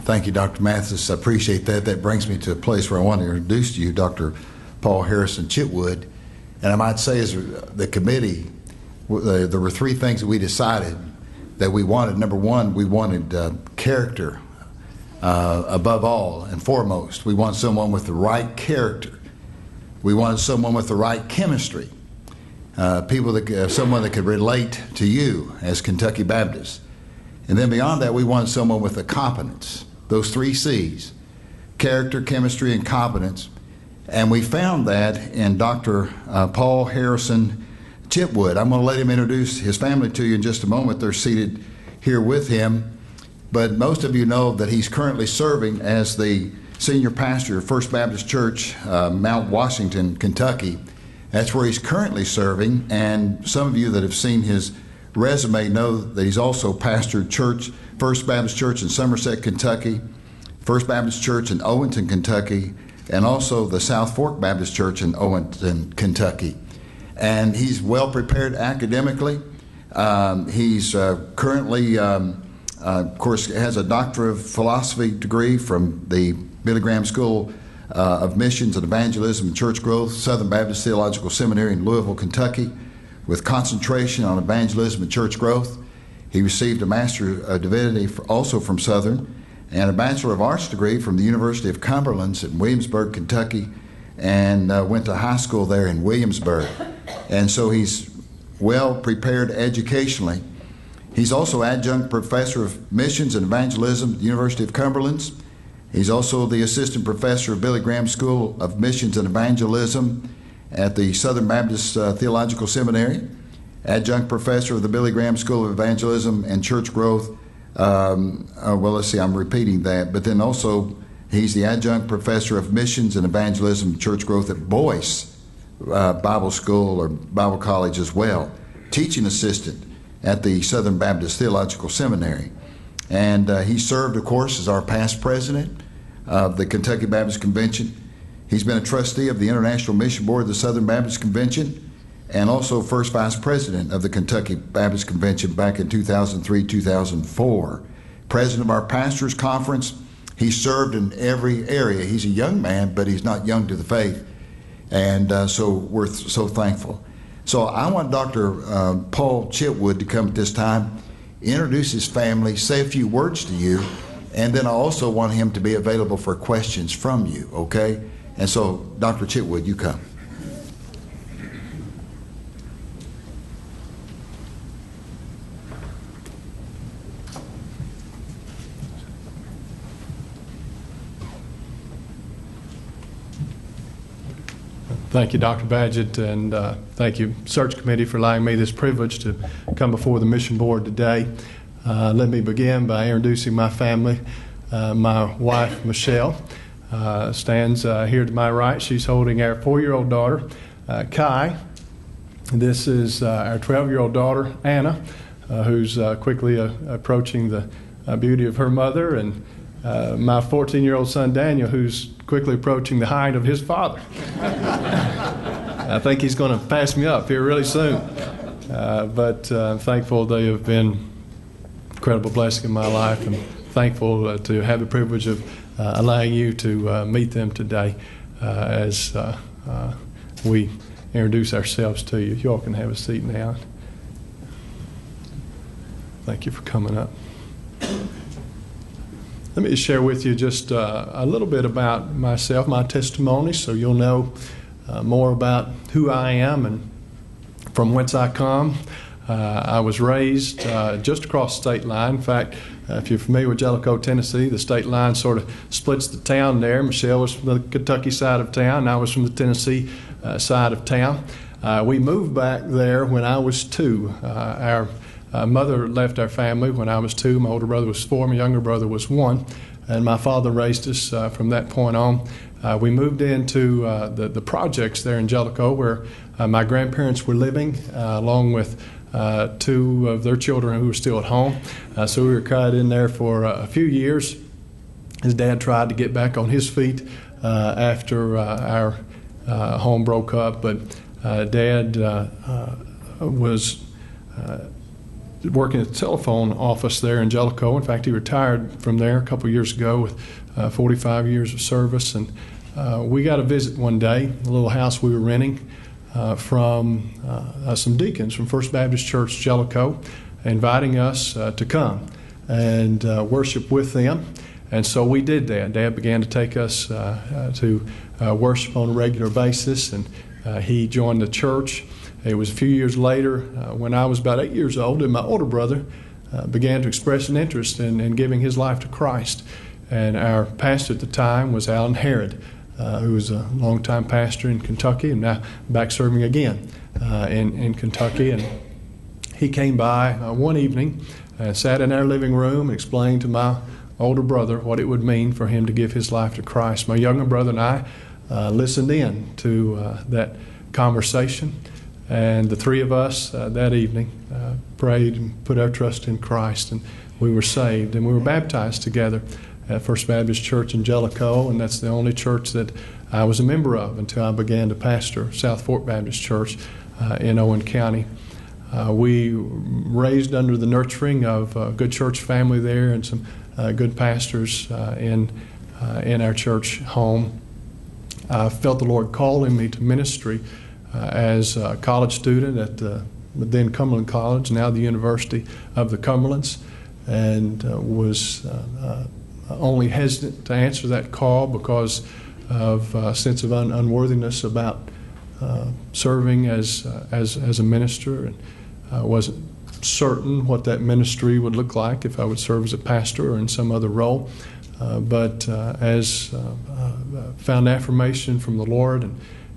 Thank you, Dr. Mathis. I appreciate that. That brings me to a place where I want to introduce to you Dr. Paul Harrison Chitwood. And I might say, as the committee, there were three things that we decided that we wanted. Number one, we wanted character above all and foremost. We wanted someone with the right character. We wanted someone with the right chemistry. Someone that could relate to you as Kentucky Baptists. And then beyond that, we wanted someone with the competence. Those three C's: character, chemistry, and competence. And we found that in Dr. Paul Harrison Chitwood. I'm going to let him introduce his family to you in just a moment. They're seated here with him. But most of you know that he's currently serving as the senior pastor of First Baptist Church, Mount Washington, Kentucky. That's where he's currently serving. And some of you that have seen his resume know that he's also pastored First Baptist Church in Somerset, Kentucky, First Baptist Church in Owenton, Kentucky, and also the South Fork Baptist Church in Owenton, Kentucky. And he's well prepared academically. He's currently, of course, has a Doctor of Philosophy degree from the Billy Graham School of Missions and Evangelism and Church Growth, Southern Baptist Theological Seminary in Louisville, Kentucky, with concentration on evangelism and church growth. He received a Master of Divinity also from Southern, and a Bachelor of Arts degree from the University of Cumberland in Williamsburg, Kentucky, and went to high school there in Williamsburg. And so he's well prepared educationally. He's also adjunct professor of missions and evangelism at the University of Cumberland. He's also the assistant professor of Billy Graham School of Missions and Evangelism at the Southern Baptist Theological Seminary, adjunct professor of the Billy Graham School of Evangelism and Church Growth. I'm repeating that, but then also he's the adjunct professor of missions and evangelism and church growth at Boyce Bible School or Bible College as well, teaching assistant at the Southern Baptist Theological Seminary. And he served, of course, as our past president of the Kentucky Baptist Convention. He's been a trustee of the International Mission Board of the Southern Baptist Convention, and also first vice president of the Kentucky Baptist Convention back in 2003-2004. President of our pastors conference. He served in every area. He's a young man, but he's not young to the faith. And so we're so thankful. So I want Dr. Paul Chitwood to come at this time, introduce his family, say a few words to you, and then I also want him to be available for questions from you, okay? And so, Dr. Chitwood, you come. Thank you, Dr. Badgett, and thank you, Search Committee, for allowing me this privilege to come before the Mission Board today. Let me begin by introducing my family. My wife, Michelle, stands here to my right. She's holding our 4-year-old daughter, Kai. This is our 12-year-old daughter, Anna, who's quickly approaching the beauty of her mother, and my 14-year-old son, Daniel, who's quickly approaching the height of his father. I think he's going to pass me up here really soon. But I'm thankful they have been incredible blessing in my life, and thankful to have the privilege of allowing you to meet them today as we introduce ourselves to you. You all can have a seat now. Thank you for coming up. Let me share with you just a little bit about myself, my testimony, so you'll know more about who I am and from whence I come. I was raised just across the state line. In fact, if you're familiar with Jellicoe, Tennessee, the state line sort of splits the town there. Michelle was from the Kentucky side of town, and I was from the Tennessee side of town. We moved back there when I was 2. Our mother left our family when I was 2. My older brother was 4. My younger brother was 1. And my father raised us from that point on. We moved into the projects there in Jellicoe, where my grandparents were living, along with 2 of their children who were still at home. So we were cut in there for a few years. His dad tried to get back on his feet after our home broke up, but Dad was working at the telephone office there in Jellicoe. In fact, he retired from there a couple years ago with 45 years of service. And we got a visit one day, a little house we were renting from some deacons from First Baptist Church Jellicoe, inviting us to come and worship with them. And so we did that. Dad began to take us to worship on a regular basis, and he joined the church. It was a few years later, when I was about 8 years old, and my older brother began to express an interest in giving his life to Christ. And our pastor at the time was Alan Herod, who was a longtime pastor in Kentucky and now back serving again in Kentucky. And he came by one evening and sat in our living room and explained to my older brother what it would mean for him to give his life to Christ. My younger brother and I listened in to that conversation, and the three of us that evening prayed and put our trust in Christ, and we were saved, and we were baptized together at First Baptist Church in Jellicoe, and that's the only church that I was a member of until I began to pastor South Fork Baptist Church in Owen County. We raised under the nurturing of a good church family there and some good pastors in our church home. I felt the Lord calling me to ministry as a college student at the then Cumberland College, now the University of the Cumberlands, and was only hesitant to answer that call because of a sense of unworthiness about serving as a minister, and wasn't certain what that ministry would look like if I would serve as a pastor or in some other role. But as found affirmation from the Lord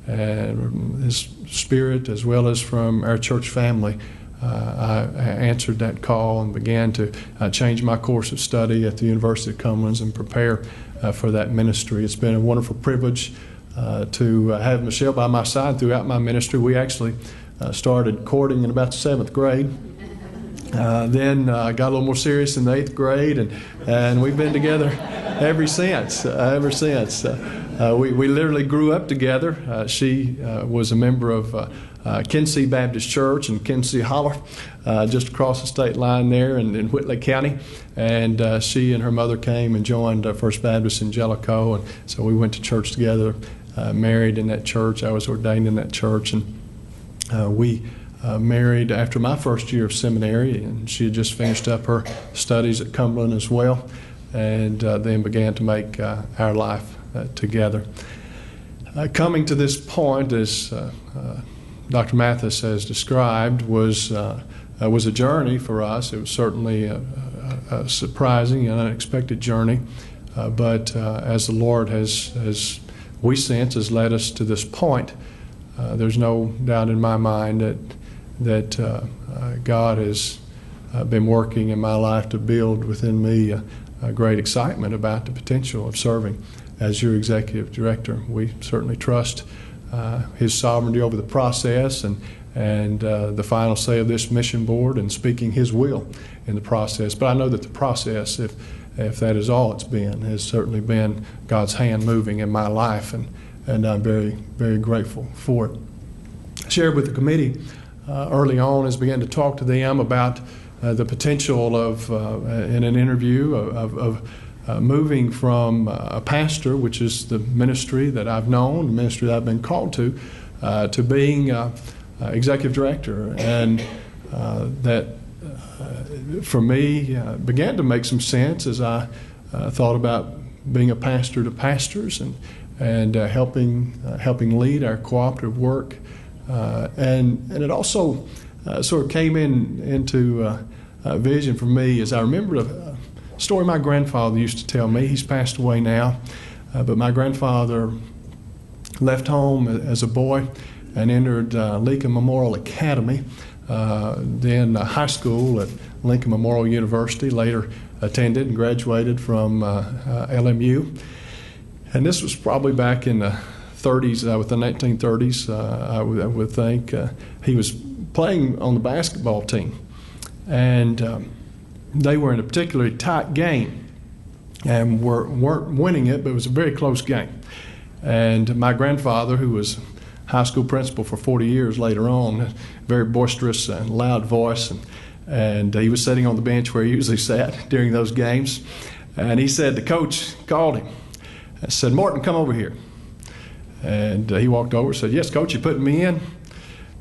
and His Spirit, as well as from our church family, I answered that call and began to change my course of study at the University of Cumberlands and prepare for that ministry. It's been a wonderful privilege to have Michelle by my side throughout my ministry. We actually started courting in about the 7th grade. Then got a little more serious in the 8th grade, and we've been together ever since. We literally grew up together. She was a member of Kinsey Baptist Church in Kinsey Holler, just across the state line there in Whitley County. And she and her mother came and joined First Baptist in Jellicoe, and so we went to church together, married in that church. I was ordained in that church, and we married after my first year of seminary, and she had just finished up her studies at Cumberland as well, and then began to make our life together. Coming to this point, as Dr. Mathis has described, was a journey for us. It was certainly a surprising and unexpected journey, but as the Lord has we sense has led us to this point, there's no doubt in my mind that God has been working in my life to build within me a great excitement about the potential of serving as your executive director. We certainly trust His sovereignty over the process and the final say of this mission board and speaking His will in the process. But I know that the process, if that is all it's been, has certainly been God's hand moving in my life, and I'm very, very grateful for it. I shared with the committee early on as I began to talk to them about the potential of, in an interview, of moving from a pastor, which is the ministry that I've known, the ministry that I've been called to being executive director. And that, for me, began to make some sense as I thought about being a pastor to pastors and helping lead our cooperative work. And it also sort of came into vision for me as I remembered a story my grandfather used to tell me. He's passed away now, but my grandfather left home as a boy and entered Lincoln Memorial Academy, then high school at Lincoln Memorial University, later attended and graduated from LMU. And this was probably back in the 30s, with the 1930s, I would think. He was playing on the basketball team, and they were in a particularly tight game and weren't winning it, but it was a very close game. And my grandfather, who was high school principal for 40 years later on, very boisterous and loud voice, and he was sitting on the bench where he usually sat during those games. And he said the coach called him and said, "Morton, come over here." And he walked over and said, "Yes, Coach, you putting me in?"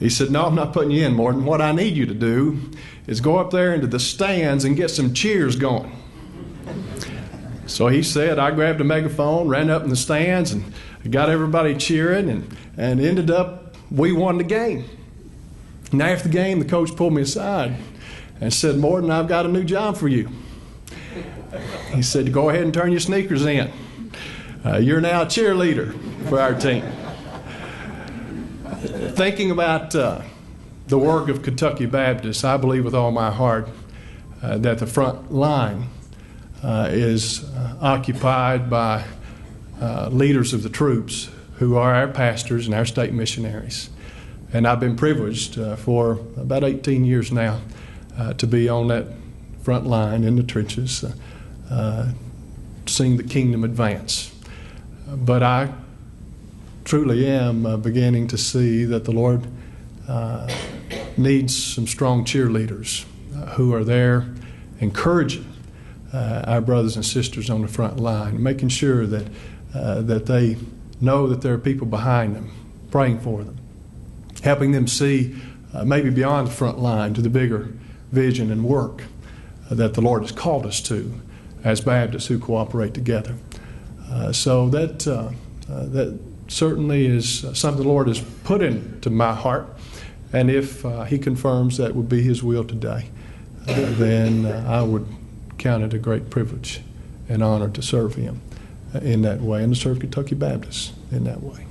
He said, "No, I'm not putting you in, Morton. What I need you to do is go up there into the stands and get some cheers going." So he said, I grabbed a megaphone, ran up in the stands, and got everybody cheering, and ended up, we won the game. And after the game, the coach pulled me aside and said, "Morton, I've got a new job for you." He said, "Go ahead and turn your sneakers in. You're now a cheerleader for our team." Thinking about the work of Kentucky Baptist, I believe with all my heart that the front line is occupied by leaders of the troops who are our pastors and our state missionaries. And I've been privileged for about 18 years now to be on that front line in the trenches, seeing the kingdom advance. But I truly am beginning to see that the Lord needs some strong cheerleaders who are there encouraging our brothers and sisters on the front line, making sure that they know that there are people behind them, praying for them, helping them see maybe beyond the front line to the bigger vision and work that the Lord has called us to as Baptists who cooperate together. So that certainly is something the Lord has put into my heart, and if He confirms that would be His will today, then I would count it a great privilege and honor to serve Him in that way, and to serve Kentucky Baptists in that way.